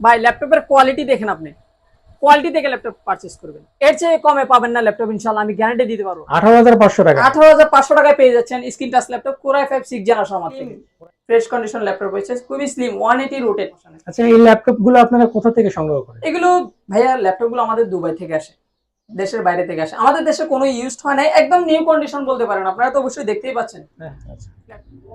ভাই ল্যাপটপের কোয়ালিটি দেখেন আপনি, কোয়ালিটি দেখে ল্যাপটপ পারচেজ করবেন, এর চেয়ে কমে পাবেন না ল্যাপটপ ইনশাআল্লাহ, আমি গ্যারান্টি দিতে পারবো। 18,500 টাকা। 18,500 টাকায় পেয়ে যাচ্ছেন screen touch laptop Core i5 6 generation আমার থেকে। ফ্রেশ কন্ডিশন ল্যাপটপ রয়েছে, খুবই স্লিম, 180 রোটেট। আচ্ছা, এই ল্যাপটপ গুলো আপনারা কোথা থেকে সংগ্রহ করেন? এগুলো ভাইয়া ল্যাপটপ গুলো আমাদের দুবাই থেকে আসে, দেশের বাইরে থেকে আসে, আমাদের দেশে কোনো ইউজড হয় না, একদম নিউ কন্ডিশন বলতে পারেন, আপনারা তো অবশ্যই দেখতেই পাচ্ছেন। হ্যাঁ, আচ্ছা।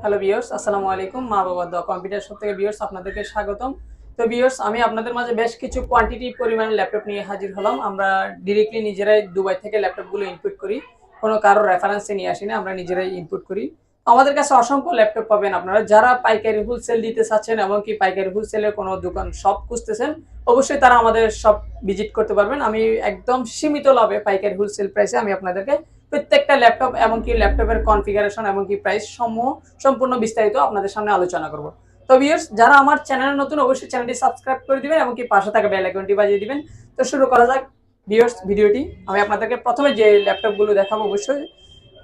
হ্যালো ভিউয়ার্স, আসসালামু আলাইকুম, মা বাবা দা কম্পিউটার শপ থেকে ভিউয়ার্স আপনাদেরকে স্বাগতম। তো ভিউয়ার্স, আমি আপনাদের মাঝে বেশ কিছু কোয়ান্টিটি পরিমাণে ল্যাপটপ নিয়ে হাজির হলাম। আমরা ডিরেক্টলি নিজেরাই দুবাই থেকে ল্যাপটপগুলো ইনপুট করি, কোনো কারো রেফারেন্সে নিয়ে আসি না, আমরা নিজেরাই ইনপুট করি। আমাদের কাছে অসংখ্য ল্যাপটপ পাবেন আপনারা, যারা পাইকারি হোলসেল দিতে চাচ্ছেন এমনকি পাইকারি হোলসেলের কোনো দোকান শপ খুঁজতেছেন, অবশ্যই তারা আমাদের শপ ভিজিট করতে পারবেন। আমি একদম সীমিত লাভে পাইকারি হোলসেল প্রাইসে আমি আপনাদেরকে প্রত্যেকটা ল্যাপটপ এমনকি ল্যাপটপের কনফিগারেশন এমনকি প্রাইস সমূহ সম্পূর্ণ বিস্তারিত আপনাদের সামনে আলোচনা করব। তো ভিউয়ার্স, যারা আমার চ্যানেলে নতুন অবশ্যই চ্যানেলটি সাবস্ক্রাইব করে দিবেন এমনকি পাশে থাকা বেল আইকনটি বাজিয়ে দিবেন। তো শুরু করা যাক ভিউয়ার্স ভিডিওটি। আমি আপনাদেরকে প্রথমে যে ল্যাপটপগুলো দেখাবো অবশ্যই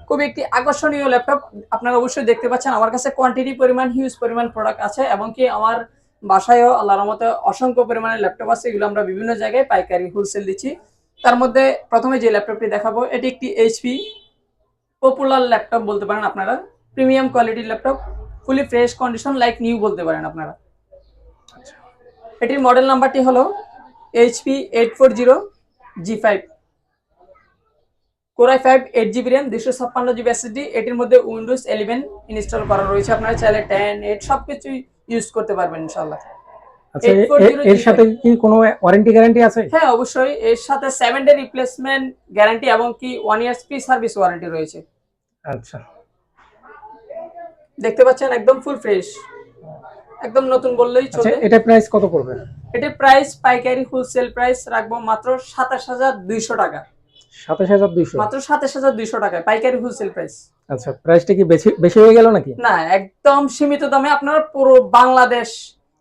খুবই একটি আকর্ষণীয় ল্যাপটপ। আপনারা অবশ্যই দেখতে পাচ্ছেন আমার কাছে কোয়ান্টিটি পরিমাণ হিউজ পরিমাণ প্রোডাক্ট আছে, এমনকি আমার বাসায়ও আল্লাহর রহমতে অসংখ্য পরিমাণের ল্যাপটপ আছে, এগুলো আমরা বিভিন্ন জায়গায় পাইকারি হোলসেল দিচ্ছি। তার মধ্যে প্রথমে যে ল্যাপটপটি দেখাবো এটি একটি এইচপি পপুলার ল্যাপটপ বলতে পারেন আপনারা, প্রিমিয়াম কোয়ালিটির laptop, fully fresh condition like new বলতে পারেন আপনারা। এটির মডেল নাম্বারটি হলো HP 840G5, Core i5 8GB RAM, 256GB SSD। এটির মধ্যে উইন্ডোজ 11 ইনস্টল করা রয়েছে, আপনারা চাইলে 10 8 সবকিছু ইউজ করতে পারবেন ইনশাআল্লাহ। আচ্ছা, এর সাথে কি কোনো ওয়ারেন্টি গ্যারান্টি আছে? হ্যাঁ অবশ্যই, এর সাথে 7 ডে রিপ্লেসমেন্ট গ্যারান্টি এবং কি 1 ইয়ার্স ফ্রি সার্ভিস ওয়ারেন্টি রয়েছে। আচ্ছা, দেখতে পাচ্ছেন একদম ফুল ফ্রেশ, একদম নতুন বললেই আচ্ছা, চলে। এটা প্রাইস কত পড়বে? এটার প্রাইস পাইকারি হোলসেল প্রাইস রাখবো মাত্র 27,200 টাকা। 27,200? মাত্র 27,200 টাকায় পাইকারি হোলসেল প্রাইস। আচ্ছা, প্রাইসটা কি বেশি বেশি হয়ে গেল নাকি? না, একদম সীমিত দামে আপনারা পুরো বাংলাদেশ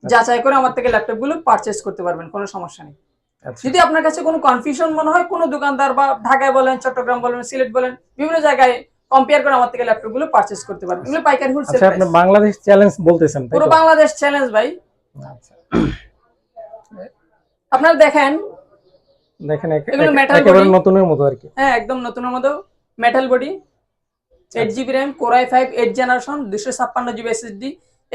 যাচাই করে আমার থেকে ল্যাপটপগুলো পারচেজ করতে পারবেন, কোনো সমস্যা নেই। আচ্ছা, যদি আপনার কাছে কোনো কনফিউশন মনে হয়, কোনো দোকানদার বা ঢাকায় বলেন, চট্টগ্রাম বলেন, সিলেট বলেন, বিভিন্ন জায়গায় কম্পেয়ার করে আমার থেকে ল্যাপটপগুলো পারচেজ করতে পারবেন, এগুলো পাইকারি হোলসেল আচ্ছা, আপনি প্রাইস। বাংলাদেশ চ্যালেঞ্জ বলতেছেন তাই পুরো তো? বাংলাদেশ চ্যালেঞ্জ ভাই। আচ্ছা, আপনারা দেখেন দেখেন এগুলো মেটাল একেবারে বডি, নতুনের মতো আর কি। হ্যাঁ একদম নতুনের মতো, metal body, 8GB RAM, Core i5 8 generation, 256GB SSD।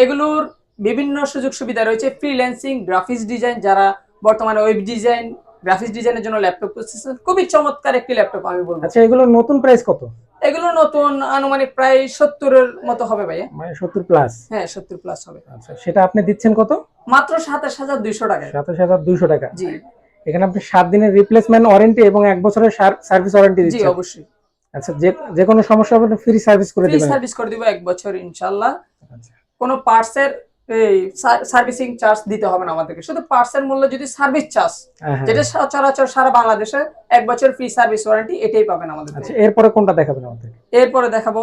এগুলোর বিভিন্ন সুযোগ সুবিধা রয়েছে, ফ্রিল্যান্সিং, গ্রাফিক্স ডিজাইন, যারা বর্তমানে ওয়েব ডিজাইন, গ্রাফিক্স ডিজাইনের জন্য ল্যাপটপ খুঁজতেছেন, খুবই চমৎকার একটি ল্যাপটপ আমি বলবো। আচ্ছা, এগুলো নতুন প্রাইস কত? এগুলো নতুন আনুমানিক প্রায় 70-এর মতো হবে ভাইয়া। মানে 70 প্লাস? হ্যাঁ 70 প্লাস হবে। আচ্ছা, সেটা আপনি দিচ্ছেন কত? মাত্র 27,200 টাকায়। 27,200 টাকা? জি এখানে আপনি 7 দিনের রিপ্লেসমেন্ট ওয়ারেন্টি এবং 1 বছরের সার্ভিস ওয়ারেন্টি জি দিচ্ছেন? অবশ্যই। আচ্ছা, যে কোনো সমস্যা হবে ফ্রি সার্ভিস করে ফ্রি দিবেন? সার্ভিস করে দিব 1 বছর ইনশাআল্লাহ। আচ্ছা, কোনো পার্টসের এই সার্ভিসিং চার্জ দিতে হবে না আমাদেরকে, শুধু পার্টসের মূল্য যদি সার্ভিস চার্জ, যেটা সচরাচর সারা বাংলাদেশে 1 বছর ফ্রি সার্ভিস ওয়ারেন্টি, এটাই পাবেন আমাদের। আচ্ছা, এরপরে কোনটা দেখাবেন আমাদের? এরপরে দেখাবো,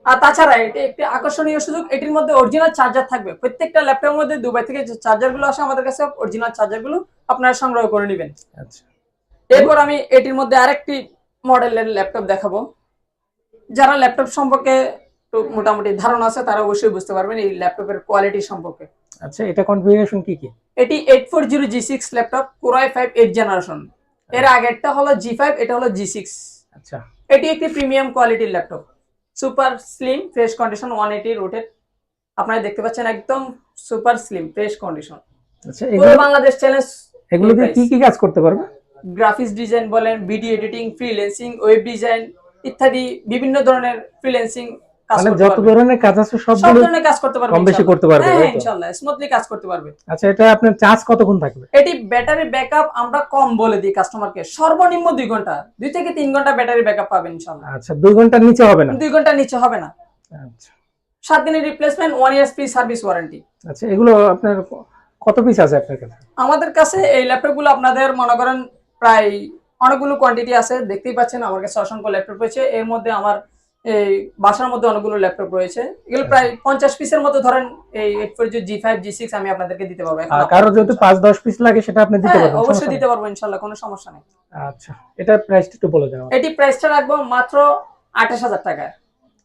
আর তাছাড়া এটা একটি আকর্ষণীয় সুযোগ, এটির মধ্যে অরিজিনাল চার্জার থাকবে। প্রত্যেকটা ল্যাপটপের মধ্যে দুবাই থেকে যে চার্জারগুলো আসে আমাদের কাছে অরিজিনাল চার্জারগুলো আপনারা সংগ্রহ করে নেবেন। আচ্ছা, এরপর আমি এটির মধ্যে আরেকটি মডেলের ল্যাপটপ দেখাবো। যারা ল্যাপটপ সম্পর্কে একটু মোটামুটি ধারণা আছে তারা অবশ্যই বুঝতে পারবেন এই ল্যাপটপের কোয়ালিটি সম্পর্কে। আচ্ছা, এটা কনফিগারেশন কি কি? এটি 840G6 laptop, Core i5 8 generation. এর আগেরটা হলো G5, এটা হলো G6। আচ্ছা, এটি একটি প্রিমিয়াম কোয়ালিটির laptop, super slim, fresh condition, 180 rotate. আপনারা দেখতে পাচ্ছেন একদম সুপার স্লিম ফ্রেশ কন্ডিশন। আচ্ছা, পুরো বাংলাদেশ চ্যালেঞ্জ। এগুলো দিয়ে কি কি কাজ করতে পারবে? গ্রাফিক্স ডিজাইন বলেন, video editing, freelancing, web design ইত্যাদি বিভিন্ন ধরনের ফ্রিল্যান্সিং কাজ মানে করতে যত পারবে। ধরনের কাজ আছে সব সবগুলো ধরনের কাজ করতে পারবে, কম বেশি করতে পারবে, হ্যাঁ তাই তো? ইনশাআল্লাহ স্মুথলি কাজ করতে পারবে। আচ্ছা, এটা আপনার চার্জ কতক্ষণ থাকবে? এটি ব্যাটারি ব্যাকআপ আমরা কম বলে দিই কাস্টমারকে, সর্বনিম্ন 2 ঘন্টা, 2 থেকে 3 ঘন্টা ব্যাটারি ব্যাকআপ পাবেন ইনশাআল্লাহ। আচ্ছা, 2 ঘন্টার নিচে হবে না? 2 ঘন্টার নিচে হবে না। আচ্ছা, 7 দিনের replacement, 1 years free service warranty. আচ্ছা, এগুলো আপনার কত পিস আছে আপনার কাছে? আমাদের কাছে এই ল্যাপটপগুলো আপনাদের মনে করেন প্রায় অনেকগুলো কোয়ান্টিটি আছে, দেখতেই পাচ্ছেন আমার কাছে অসংখ্য ল্যাপটপ রয়েছে। এর মধ্যে আমার এই বাসার মধ্যে অনেকগুলো ল্যাপটপ রয়েছে, এগুলো প্রায় 50 পিসের মতো ধরেন এই 840 G5 G6 আমি আপনাদেরকে দিতে পারবো। কারো যদি 5-10 পিস লাগে সেটা আপনি দিতে পারবেন? অবশ্যই দিতে পারবো ইনশাআল্লাহ, কোনো সমস্যা নেই। আচ্ছা, এটা প্রাইসটা একটু বলে দেন। এটি প্রাইসটা রাখবো মাত্র 28,000 টাকা।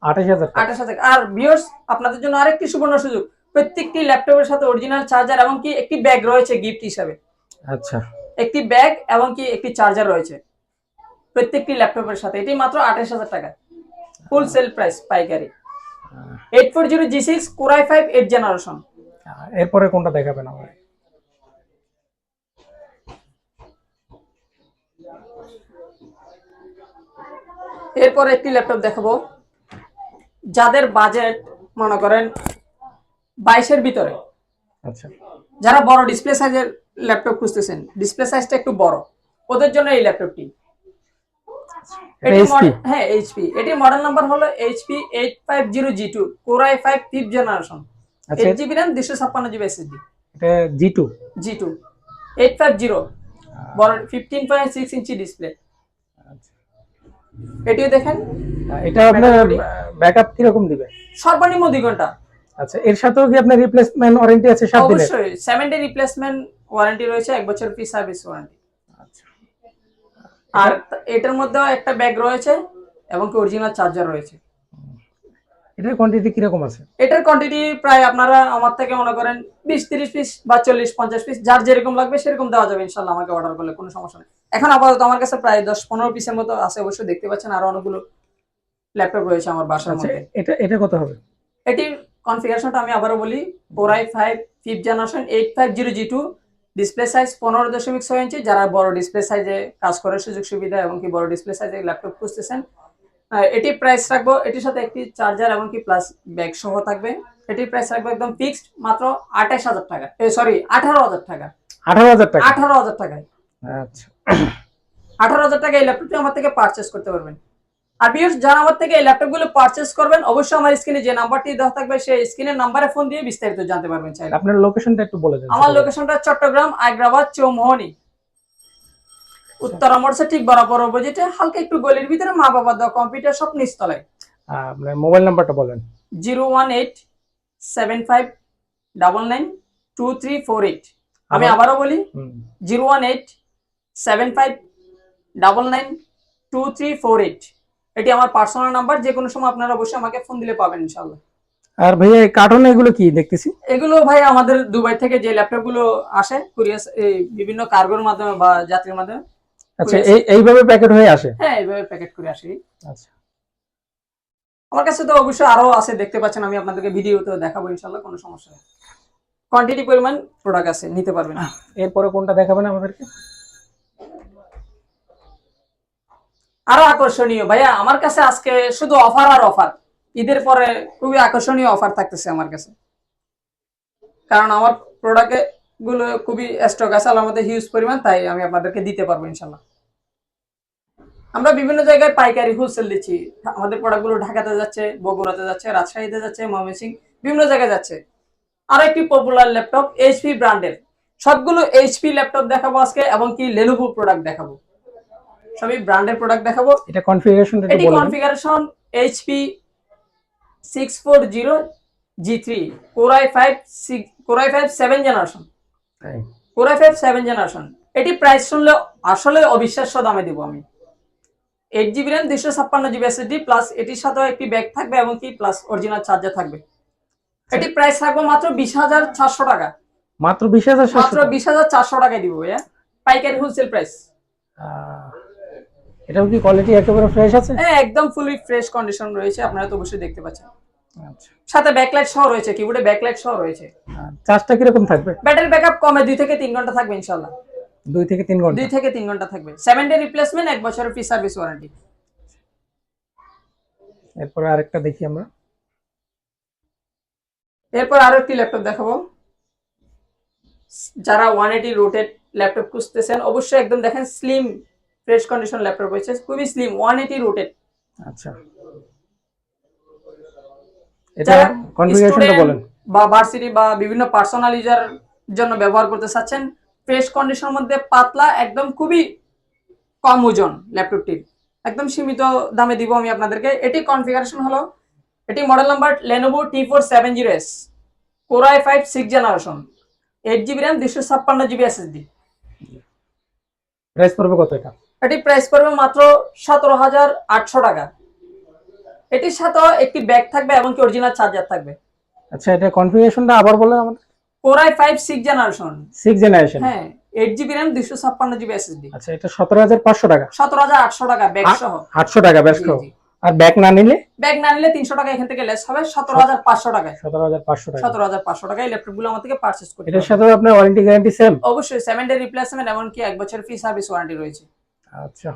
28,000 টাকা? 28,000 টাকা। আর ভিউয়ার্স আপনাদের জন্য আরেকটি সুবর্ণ সুযোগ, প্রত্যেকটি ল্যাপটপের সাথে অরিজিনাল চার্জার এবং কি একটি ব্যাগ রয়েছে গিফট হিসাবে। আচ্ছা, একটি ব্যাগ এবং কি একটি চার্জার রয়েছে প্রত্যেকটি ল্যাপটপের সাথে। এটি মাত্র 28,000 টাকা, ফুল সেল প্রাইস পাইকারি। 840G6 Core i5 8th generation. এরপরে কোনটা দেখাবেন আমার? এরপর একটি ল্যাপটপ দেখাবো যাদের বাজেট মনে করেন 22-এর ভিতরে, আচ্ছা, যারা বড় ডিসপ্লে সাইজের ল্যাপটপ খুঁজতেছেন, ডিসপ্লে সাইজটা একটু বড়, ওদের জন্য এই ল্যাপটপটি। এটা HP? হ্যাঁ এইচপি। এটির মডেল নাম্বার হলো HP 850G2 Core i5 5th generation. আচ্ছা, 8GB RAM 256GB SSD। এটা G2? G2 850, বড় 15.6 ইঞ্চি ডিসপ্লে। আচ্ছা, এটিও দেখেন। এটা আপনার ব্যাকআপ কিরকম দিবে? সর্বনিম্ন 2 ঘন্টা। আচ্ছা, এর সাথেও কি আপনার রিপ্লেসমেন্ট ওয়ারেন্টি আছে 7 দিনের? অবশ্যই 7 ডে রিপ্লেসমেন্ট ওয়ারেন্টি রয়েছে, 1 বছর ফ্রি সার্ভিস ওয়ারেন্টি। আচ্ছা, আর এটার মধ্যেও একটা ব্যাগ রয়েছে এবং কি অরিজিনাল চার্জার রয়েছে। এটার কোয়ান্টিটি কিরকম আছে? এটার কোয়ান্টিটি প্রায় আপনারা আমার থেকে মনে করেন 20-30 পিস বা 40-50 পিস, যার যেরকম লাগবে সেরকম দেওয়া যাবে ইনশাল্লাহ, আমাকে অর্ডার করলে কোনো সমস্যা নেই। এখন আপাতত আমার কাছে প্রায় 10-15 পিসের মতো আছে, অবশ্যই দেখতে পাচ্ছেন আরো অনেকগুলো ল্যাপটপ রয়েছে আমার বাসার আচ্ছা, মধ্যে। এটা কত হবে? এটির কনফিগারেশনটা আমি আবারও বলি, Core i5 5th generation 850G2, display size 15.6 ইঞ্চি। যারা বড় ডিসপ্লে সাইজে কাজ করার সুযোগ সুবিধা এবং কি বড় ডিসপ্লে সাইজে ল্যাপটপ খুঁজতেছেন, এটি প্রাইস রাখবো, এটির সাথে একটি চার্জার এবং কি প্লাস ব্যাগ সহ থাকবে। এটির প্রাইস রাখবো একদম ফিক্সড মাত্র 28,000 টাকা, সরি 18,000 টাকা। 18,000 টাকা? 18,000 টাকায়, আচ্ছা, 18,000 টাকা এই ল্যাপটপটি আমার থেকে পারচেস করতে পারবেন। আর ভিউয়ার্স, যারা আমার থেকে এই ল্যাপটপগুলো পারচেস করবেন, অবশ্যই আমার স্ক্রিনে যে নাম্বারটি দেওয়া থাকবে সেই স্ক্রিনের নাম্বারে ফোন দিয়ে বিস্তারিত জানতে পারবেন চাইলে। আপনার লোকেশনটা একটু বলে দেন। আমার লোকেশনটা চট্টগ্রাম আগ্রাবাদ চৌমোহনী, উত্তরা মোড়সে ঠিক বরাবর অপোজিটে, হালকা একটু গলির ভিতরে, মা বাবা দা কম্পিউটার শপ নিচতলায়। আপনার মোবাইল নাম্বারটা বলেন। 01875992348। আমি আবারও বলি 01875992348। এটি আমার পার্সোনাল নাম্বার, যে কোনো সময় আপনারা অবশ্যই আমাকে ফোন দিলে পাবেন ইনশাআল্লাহ। আর ভাইয়া এই কার্টুন এগুলো কি দেখতেছি? এগুলো ভাই আমাদের দুবাই থেকে যে ল্যাপটপ গুলো আসে কুরিয়ার, বিভিন্ন কার্গোর মাধ্যমে বা যাত্রীর মাধ্যমে। আচ্ছা, এইভাবে প্যাকেট হয়ে আসে? হ্যাঁ, এইভাবে প্যাকেট করে আসে। আচ্ছা, আমার কাছে তো অবশ্যই আরো আছে, দেখতে পাচ্ছেন, আমি আপনাদেরকে ভিডিওতে দেখাবো ইনশাআল্লাহ, কোনো সমস্যা নেই। কোয়ান্টিটি পরিমাণ প্রোডাক্ট আছে, নিতে পারবেন। এরপরে কোনটা দেখাবেন আমাদেরকে? আরো আকর্ষণীয় ভাইয়া, আমার কাছে আজকে শুধু অফার আর অফার। ঈদের পরে খুবই আকর্ষণীয় অফার থাকতেছে আমার কাছে, কারণ আমার প্রোডাক্ট গুলো খুবই স্টক আছে আমাদের হিউজ পরিমাণ, তাই আমি আপনাদেরকে দিতে পারবো ইনশাআল্লাহ। আমরা বিভিন্ন জায়গায় পাইকারি হোলসেল দিচ্ছি, আমাদের প্রোডাক্ট গুলো ঢাকাতে যাচ্ছে, বগুড়াতে যাচ্ছে, রাজশাহীতে যাচ্ছে, ময়মনসিংহ, বিভিন্ন জায়গায় যাচ্ছে। আর একটি পপুলার ল্যাপটপ এইচপি ব্র্যান্ডের, সবগুলো এইচপি ল্যাপটপ দেখাবো আজকে, এবং কি লেনোভো প্রোডাক্ট দেখাবো, সবই ব্র্যান্ডের প্রোডাক্ট দেখাবো। এটা কনফিগারেশনটা একটু এটি বলেন। Configuration HP 640G3 Core i5 7th generation. Core i5 7th generation. এটি প্রাইস শুনলে আসলে অবিশ্বাস্য দামে দিব আমি। 8GB RAM 256GB SSD plus এটির সাথেও একটি ব্যাগ থাকবে এবং কি প্লাস অরিজিনাল চার্জার থাকবে। এটি প্রাইস রাখবো মাত্র 20,400 টাকা। মাত্র 20,400? মাত্র 20,400 টাকায় দিব ভাইয়া, পাইকারি হোলসেল প্রাইস। এটাও কি কোয়ালিটি একেবারে ফ্রেশ আছে? হ্যাঁ, একদম ফুলি ফ্রেশ কন্ডিশন রয়েছে, আপনারা তো অবশ্যই দেখতে পাচ্ছেন। আচ্ছা, সাথে ব্যাকলাইট সহ রয়েছে, কিবোর্ডে ব্যাকলাইট সহ রয়েছে। চার্জটা কিরকম থাকবে? ব্যাটারি ব্যাকআপ কমে 2 থেকে 3 ঘন্টা থাকবে ইনশাআল্লাহ। 2 থেকে 3 ঘন্টা? 2 থেকে 3 ঘন্টা থাকবে। 7 ডে রিপ্লেসমেন্ট, 1 বছরের ফ্রি সার্ভিস ওয়ারেন্টি। এরপর আরেকটা দেখি আমরা। এরপর আরো একটি ল্যাপটপ দেখাবো, যারা 180 রোটেট ল্যাপটপ খুঁজতেছেন, অবশ্যই একদম দেখেন স্লিম ফ্রেশ কন্ডিশন ল্যাপটপ রয়েছে, খুবই স্লিম 180 রোটেট। আচ্ছা, এটা কনফিগারেশনটা বলেন। বা ভার্সিটি বা বিভিন্ন পার্সোনাল ইউজার জন্য ব্যবহার করতে চাচ্ছেন, ফ্রেশ কন্ডিশনের মধ্যে পাতলা, একদম খুবই কম ওজন ল্যাপটপটির, একদম সীমিত দামে দিব আমি আপনাদেরকে। এটি কনফিগারেশন হলো, এটি model number Lenovo T470S Core i5 6th generation, 8GB RAM 256GB SSD। Price পড়বে কত এটা? এটি প্রাইস পড়বে মাত্র 17,800 টাকা। এটির সাথে একটি ব্যাগ থাকবে এবং কি অরিজিনাল চার্জার থাকবে। আচ্ছা, এটা কনফিগারেশনটা আবার বলেন আমাদের। Core i5 6 generation. 6 জেনারেশন। হ্যাঁ, 8GB RAM 256GB SSD। আচ্ছা, এটা 17,500 টাকা। 17,800 টাকা ব্যাগ সহ। 800 টাকা ব্যাক জি সহ। জি। আর ব্যাক না নিলে ব্যাগ না নিলে 300 টাকা এখান থেকে লেস হবে, 17,500 টাকায়। 17,500 টাকা। 17,500 টাকায় ল্যাপটপগুলো আমার থেকে পারচেজ করতে এটার পারবেন। সাথে আপনার ওয়ারেন্টি গ্যারান্টি সেম? অবশ্যই 7 ডে রিপ্লেসমেন্ট এমনকি 1 বছর ফ্রি সার্ভিস ওয়ারেন্টি রয়েছে। আচ্ছা,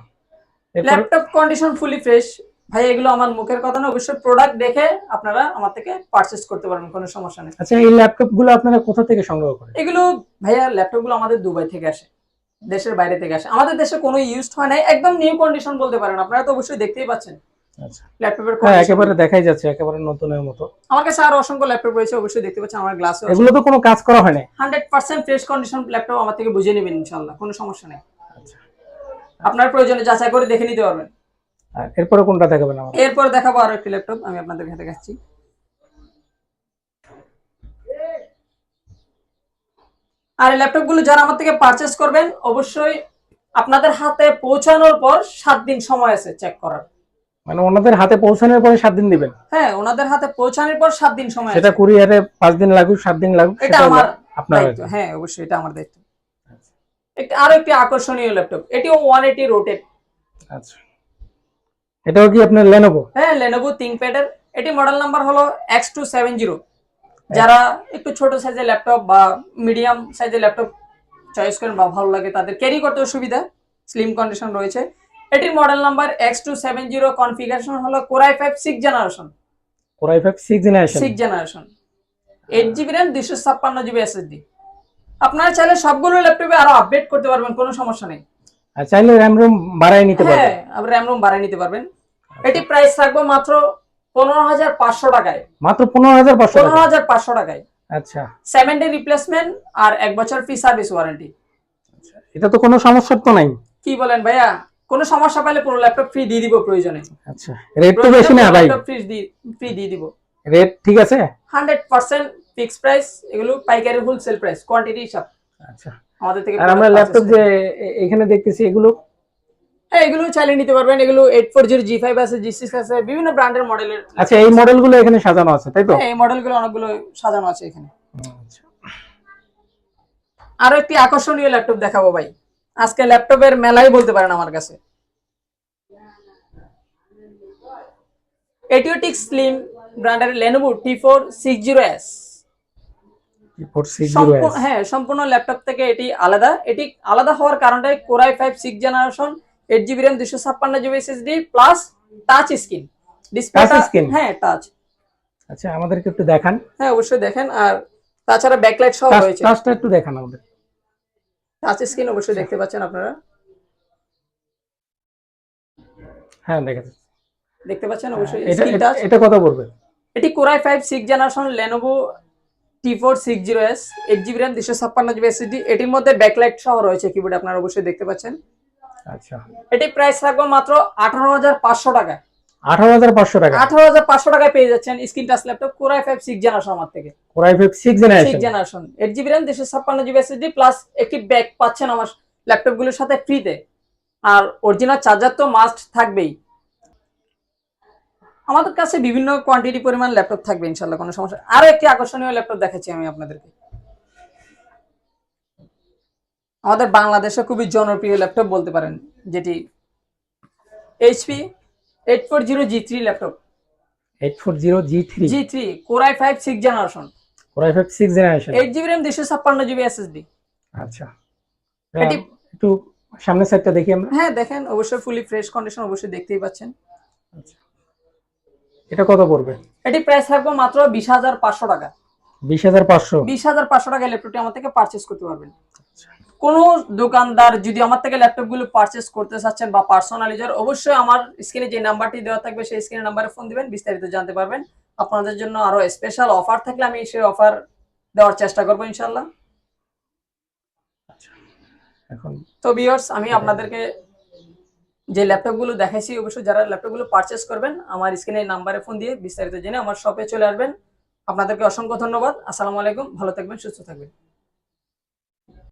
এরপর ল্যাপটপ কন্ডিশন ফুলি ফ্রেশ। ভাই এগুলো আমার মুখের কথা না, অবশ্যই প্রোডাক্ট দেখে আপনারা আমার থেকে পারচেজ করতে পারবেন, কোনো সমস্যা নেই। আচ্ছা, এই ল্যাপটপ গুলো আপনারা কোথা থেকে সংগ্রহ করেন? এগুলো ভাইয়া ল্যাপটপগুলো আমাদের দুবাই থেকে আসে, দেশের বাইরে থেকে আসে। আমাদের দেশে কোনো ইউজড হয় নাই, একদম নিউ কন্ডিশন বলতে পারেন। আপনারা তো অবশ্যই দেখতেই পাচ্ছেন আচ্ছা, ল্যাপটপের হ্যাঁ, কন্ডিশন। একেবারে দেখাই যাচ্ছে, একেবারে নতুনের মতো। আমার কাছে আরো অসংখ্য ল্যাপটপ রয়েছে, অবশ্যই দেখতে পাচ্ছেন আমার গ্লাসে। এগুলো তো কোনো কাজ করা হয় না? 100% ফ্রেশ কন্ডিশন ল্যাপটপ আমার থেকে বুঝে নেবেন ইনশাআল্লাহ, কোনো সমস্যা নেই। আচ্ছা, আপনার প্রয়োজনে যাচাই করে দেখে নিতে পারবেন। আর এরপরে কোনটা দেখাবেন আমাদের? এরপর দেখাবো আরো একটি ল্যাপটপ, আমি আপনাদেরকে দেখাচ্ছি। আর এই ল্যাপটপগুলো যারা আমার থেকে পারচেজ করবেন, অবশ্যই আপনাদের হাতে পৌঁছানোর পর 7 দিন সময় আছে চেক করার। মানে ওনাদের হাতে পৌঁছানোর পরে 7 দিন দিবেন? হ্যাঁ, ওনাদের হাতে পৌঁছানোর পর 7 দিন সময় আছে। সেটা কুরিয়ারে 5 দিন লাগুক 7 দিন লাগুক এটা সেটা আমার আপনার দায়িত্ব। হ্যাঁ, অবশ্যই এটা আমার দায়িত্ব। আরো একটি আকর্ষণীয় ল্যাপটপ, এটিও 180 রোটেট। আচ্ছা, এটাও কি আপনার Lenovo? হ্যাঁ, Lenovo ThinkPad এর। এটি মডেল নাম্বার হলো X270। যারা একটু ছোট সাইজের ল্যাপটপ বা মিডিয়াম সাইজের ল্যাপটপ চয়েস করেন বা ভালো লাগে, তাদের ক্যারি করতে সুবিধা, স্লিম কন্ডিশন রয়েছে। এটির মডেল নাম্বার X270, কনফিগারেশন হলো Core i5 6 generation. Core i5 6 generation. 6 generation, 8GB RAM 256GB SSD। আপনারা চাইলে সবগুলো ল্যাপটপে আরো আপডেট করতে পারবেন, কোনো সমস্যা নেই। আর চাইলে RAM ROM বাড়ায় নিতে পারবেন? হ্যাঁ, আপনি RAM ROM বাড়িয়ে নিতে পারবেন। এটি প্রাইস রাখবো মাত্র 15,500 টাকায়। মাত্র 15,500 টাকা? 15,500 টাকায়। আচ্ছা, 7 ডে রিপ্লেসমেন্ট আর 1 বছর ফ্রি সার্ভিস ওয়ারেন্টি। এটা তো কোনো সমস্যা তো নাই? কি বলেন ভাইয়া, কোনো সমস্যা পেলে পুরো ল্যাপটপ ফ্রি দিয়ে দিব প্রয়োজনে। আচ্ছা, রেট তো বেশি না ভাই? ল্যাপটপ ফ্রি দিয়ে দিব। রেট ঠিক আছে? 100% ফিক্সড প্রাইস। এগুলো পাইকারি হোলসেল প্রাইস, কোয়ান্টিটি হিসাব। আচ্ছা, আমাদের থেকে। আর আমরা ল্যাপটপ যে এখানে দেখতেছি এগুলো? হ্যাঁ, এগুলো চাইলে নিতে পারবেন। এগুলো 840 G5 আছে, G6 আছে, বিভিন্ন ব্র্যান্ডের মডেলের। আচ্ছা, এই মডেলগুলো এখানে সাজানো আছে তাই তো? হ্যাঁ, এই মডেলগুলো অনেকগুলো সাজানো আছে এখানে। আচ্ছা, আরো একটি আকর্ষণীয় ল্যাপটপ দেখাবো ভাই, আজকে ল্যাপটপের মেলাই বলতে পারেন আমার কাছে। এটিওটিক স্লিম ব্র্যান্ডের Lenovo T460S। হ্যাঁ, সম্পূর্ণ ল্যাপটপ থেকে এটি আলাদা। এটি আলাদা হওয়ার কারণটাই Core i5 6 generation, 8GB RAM 256GB SSD plus touch screen ডিসপ্লেটা। হ্যাঁ, টাচ। আচ্ছা, আমাদেরকে একটু দেখান। হ্যাঁ, অবশ্যই দেখেন। আর তাছাড়া ব্যাকলাইট সহ রয়েছে। টাচটা একটু দেখান আমাদের। টাচ স্ক্রিন অবশ্যই দেখতে পাচ্ছেন আপনারা। হ্যাঁ, দেখতে পাচ্ছেন অবশ্যই এটা স্ক্রিন টাচ। এটা কত পড়বে? এটি Core i5 6 generation Lenovo T460S, 8GB RAM 256GB SSD। এটির মধ্যে ব্যাকলাইট সহ রয়েছে কিবোর্ড, আপনারা অবশ্যই দেখতে পাচ্ছেন। আচ্ছা, এটি প্রাইস রাখবো মাত্র 18,500 টাকা। 18,500 টাকা? 18,500 টাকায় পেয়ে যাচ্ছেন screen touch laptop Core i5 6 generation আমার থেকে। Core i5 6 generation 8GB RAM 256GB SSD plus একটি ব্যাগ পাচ্ছেন আমার ল্যাপটপগুলোর সাথে ফ্রিতে। আর অরিজিনাল চার্জার তো মাস্ট থাকবেই। আমাদের কাছে বিভিন্ন কোয়ান্টিটি পরিমাণ ল্যাপটপ থাকবে ইনশাআল্লাহ, কোনো সমস্যা। আরো একটি আকর্ষণীয় ল্যাপটপ দেখাচ্ছি আমি আপনাদেরকে। আমাদের বাংলাদেশে খুবই জনপ্রিয় ল্যাপটপ বলতে পারেন, যেটি HP 840G3 laptop. 840G3 Core i5 6 generation, Core i5 6 generation, 8GB RAM 256GB SSD। আচ্ছা, এটি একটু সামনের সাইডটা দেখি আমরা। হ্যাঁ, দেখেন অবশ্যই ফুলি ফ্রেশ কন্ডিশন, অবশ্যই দেখতেই পাচ্ছেন। আচ্ছা, এটা কত পড়বে? এটি প্রাইস থাকবে মাত্র 20,500 টাকা। 20,500? 20,500 টাকায় ল্যাপটপটি আমার থেকে পারচেজ করতে পারবেন। কোনো দোকানদার যদি আমার থেকে ল্যাপটপগুলো পারচেজ করতে চাচ্ছেন বা পার্সোনালি অবশ্যই আমার স্ক্রিনে যে নাম্বারটি দেওয়া থাকবে সেই স্ক্রিনে নাম্বারে ফোন দিবেন, বিস্তারিত জানতে পারবেন। আপনাদের জন্য আরো স্পেশাল অফার থাকলে আমি সেই অফার দেওয়ার চেষ্টা করবো ইনশাআল্লাহ। এখন তো ভিউয়ার্স, আমি আপনাদেরকে যে ল্যাপটপগুলো দেখাইছি, অবশ্যই যারা ল্যাপটপগুলো পারচেজ করবেন আমার স্ক্রিনে নাম্বারে ফোন দিয়ে বিস্তারিত জেনে আমার শপে চলে আসবেন। আপনাদেরকে অসংখ্য ধন্যবাদ। আসসালামু আলাইকুম, ভালো থাকবেন, সুস্থ থাকবেন।